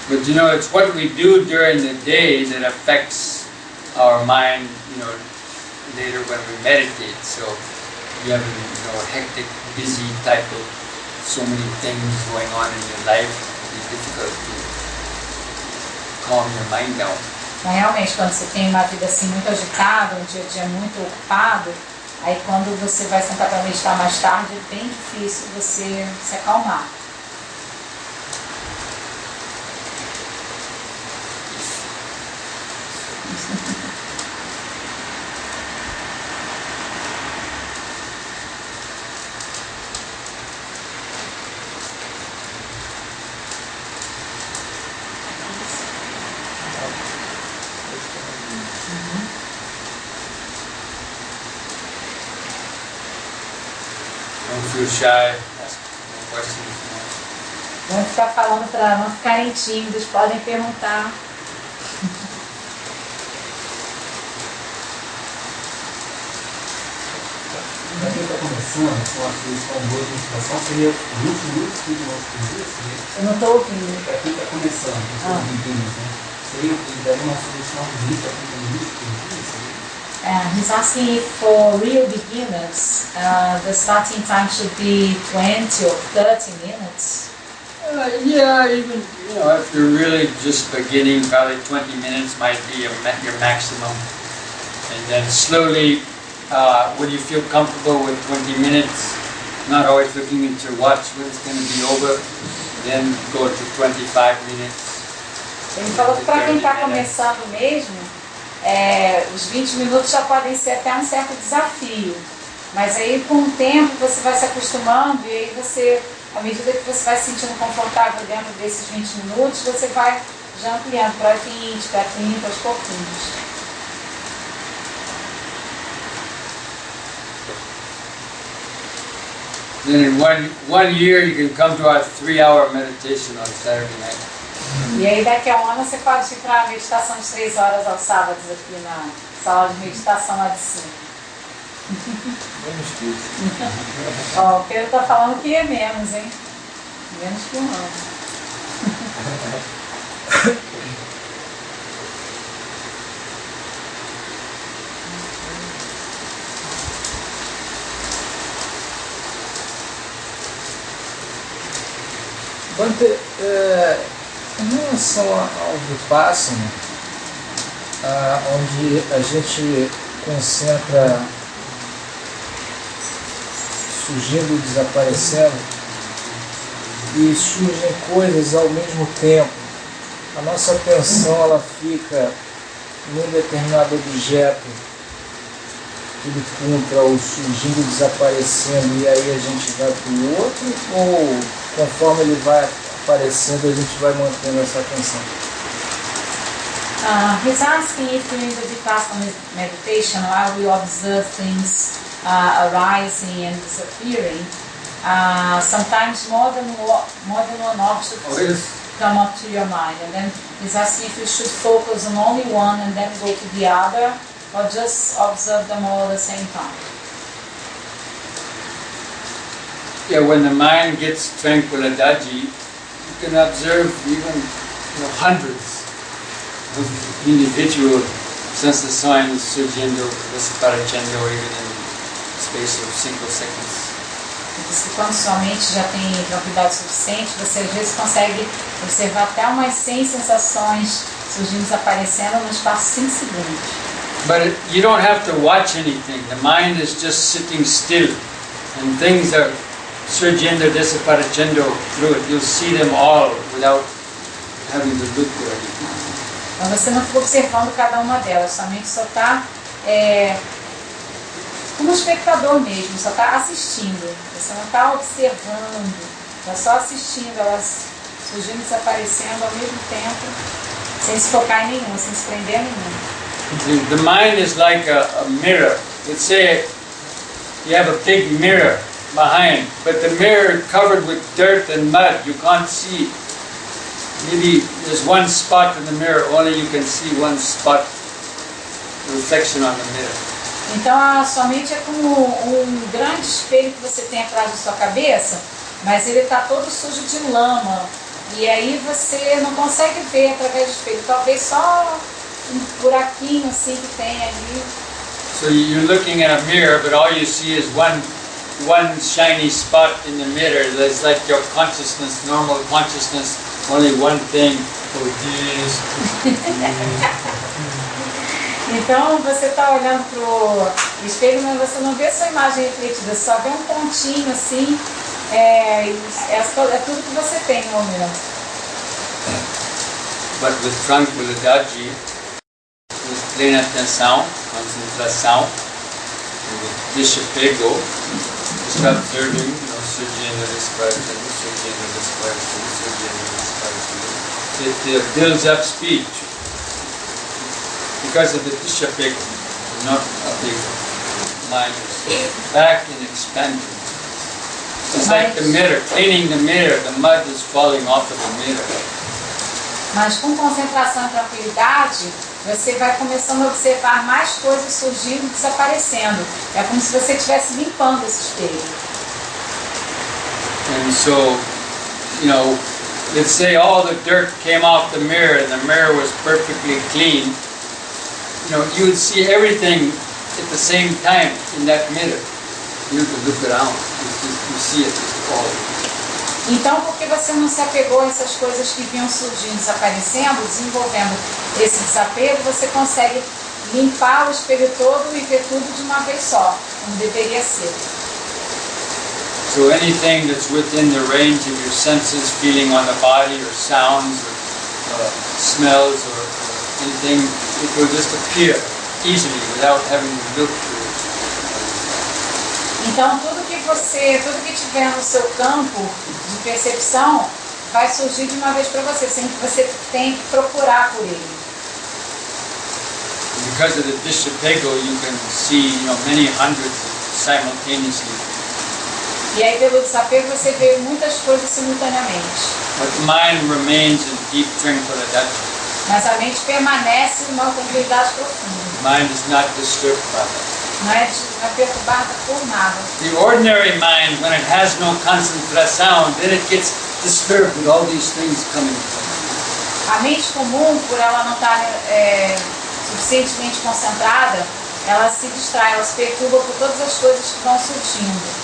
But you know, it's what we do during the day that affects our mind, later when we meditate. So you have a hectic, busy type of so many things going on in your life, it's difficult to calm your mind down. Mas realmente, quando você tem uma vida assim muito agitada, um dia a dia muito ocupado, aí quando você vai sentar para meditar mais tarde, é bem difícil você se acalmar. Don't feel shy, ask questions. Vamos ficar falando para não ficarem tímidos, podem perguntar. Para quem está começando com uma boa meditação, seria 20 minutos, 15 minutos por dia? Eu não estou ouvindo. Para quem está começando, seria daria uma solução de 20 a 30 minutos por dia? He's asking if for real beginners, the starting time should be 20 or 30 minutes. Yeah, even if you're really just beginning, probably 20 minutes might be your maximum. And then slowly, when you feel comfortable with 20 minutes, not always looking at your watch when it's going to be over, then go to 25 minutes. Ele falou que para quem está começando mesmo, os 20 minutos já podem ser até um certo desafio. Mas aí com o tempo você vai se acostumando e aí você, à medida que você vai se sentindo confortável dentro desses 20 minutos, você vai já ampliando para 20, para 30 aos pouquinhos. Then in one year you can come to our 3-hour meditation on Saturday night. E aí daqui a um ano você pode ir para a meditação de 3 horas aos sábados aqui na sala de meditação lá de cima. Menos que isso. Ó, o Pedro está falando que é menos, hein? Menos que um ano. Bhante, em relação ao Vipassana, onde a gente concentra surgindo e desaparecendo e surgem coisas ao mesmo tempo, a nossa atenção ela fica num determinado objeto que ele encontra o surgindo e desaparecendo e aí a gente vai para o outro, ou conforme ele vai aparecendo a gente vai mantendo essa atenção? He's asking if during the Vipassana meditation, while we observe things arising and disappearing, sometimes more than one object come up to your mind, and then he's asking if you should focus on only one and then go to the other, or just observe them all at the same time. Yeah, when the mind gets tranquil adaji, you can observe even hundreds of individual sensações surgindo, desaparecendo, even in space of 5 seconds. Diz que quando sua mente já tem tranquilidade suficiente, você às vezes consegue observar até umas 100 sensações surgindo, desaparecendo no espaço de 5 segundos. But you don't have to watch anything. The mind is just sitting still, and things are surgindo, desaparecendo through it. You'll see them all without having to look or anything. Então você não fica observando cada uma delas, sua mente só está como espectador mesmo, só está assistindo. Você não está observando, está só assistindo elas surgindo e desaparecendo ao mesmo tempo, sem se focar em nenhum, sem se prender em nenhum. The mind is like a mirror. Let's say you have a big mirror behind, but the mirror is covered with dirt and mud. You can't see. Maybe there's one spot in the mirror, only you can see one spot, the reflection on the mirror. Então a sua mente é como um grande espelho que você tem atrás da sua cabeça, mas ele está todo sujo de lama. E aí você não consegue ver através do espelho, talvez só um buraquinho assim que tem ali. So you're looking at a mirror, but all you see is one shiny spot in the mirror. That's like your consciousness, normal consciousness, only one thing. Oh, this. Então você está olhando para o espelho, mas você não vê sua imagem refletida, só vê um pontinho assim. É tudo que você tem no momento. But with tranquilidade, with plena atenção, concentração, with desapego, just observing, surgindo, despartindo, surgindo, despartindo, surgindo, despartindo. It builds up speech because of the desapego, not apego. Mind is back and expanding. It's like the mirror, cleaning the mirror, the mud is falling off of the mirror. Mas com concentração e tranquilidade, você vai começando a observar mais coisas surgindo e desaparecendo. É como se você estivesse limpando esse espelho. And so, let's say all the dirt came off the mirror and the mirror was perfectly clean. You would see everything at the same time in that mirror. You could look around, you see it all. Então, porque você não se apegou a essas coisas que vinham surgindo, desaparecendo, desenvolvendo esse desapego, você consegue limpar o espelho todo e ver tudo de uma vez só, como deveria ser. So anything that's within the range of your senses, feeling on the body, or sounds, or smells, or anything, it will just appear easily without having to look to it. Então tudo que tiver no seu campo de percepção vai surgir de uma vez para você, sem que você tenha que procurar por ele. Because of the desapego, you can see, many hundreds simultaneously. E aí pelo desapego você vê muitas coisas simultaneamente. But the mind remains in deep tranquility. Mas a mente permanece em uma tranquilidade profunda. The mind is not disturbed by that. Não é perturbada por nada. The ordinary mind, when it has no concentration, then it gets disturbed with all these things coming. A mente comum, por ela não estar suficientemente concentrada, ela se distrai, ela se perturba por todas as coisas que vão surgindo.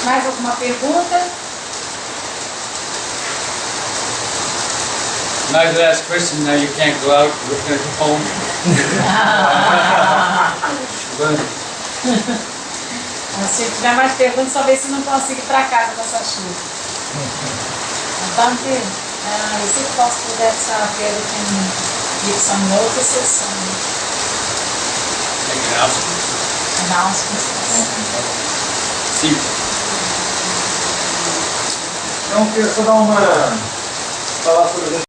Mais alguma pergunta? My last question, now you can't go out, we're going to go home. Se tiver mais perguntas, só ver se não consigo ir para casa com essa chuva. Bhante, is it possible that Pedro can give some notices and announcements? Sim. Então, eu queria só dar falar sobre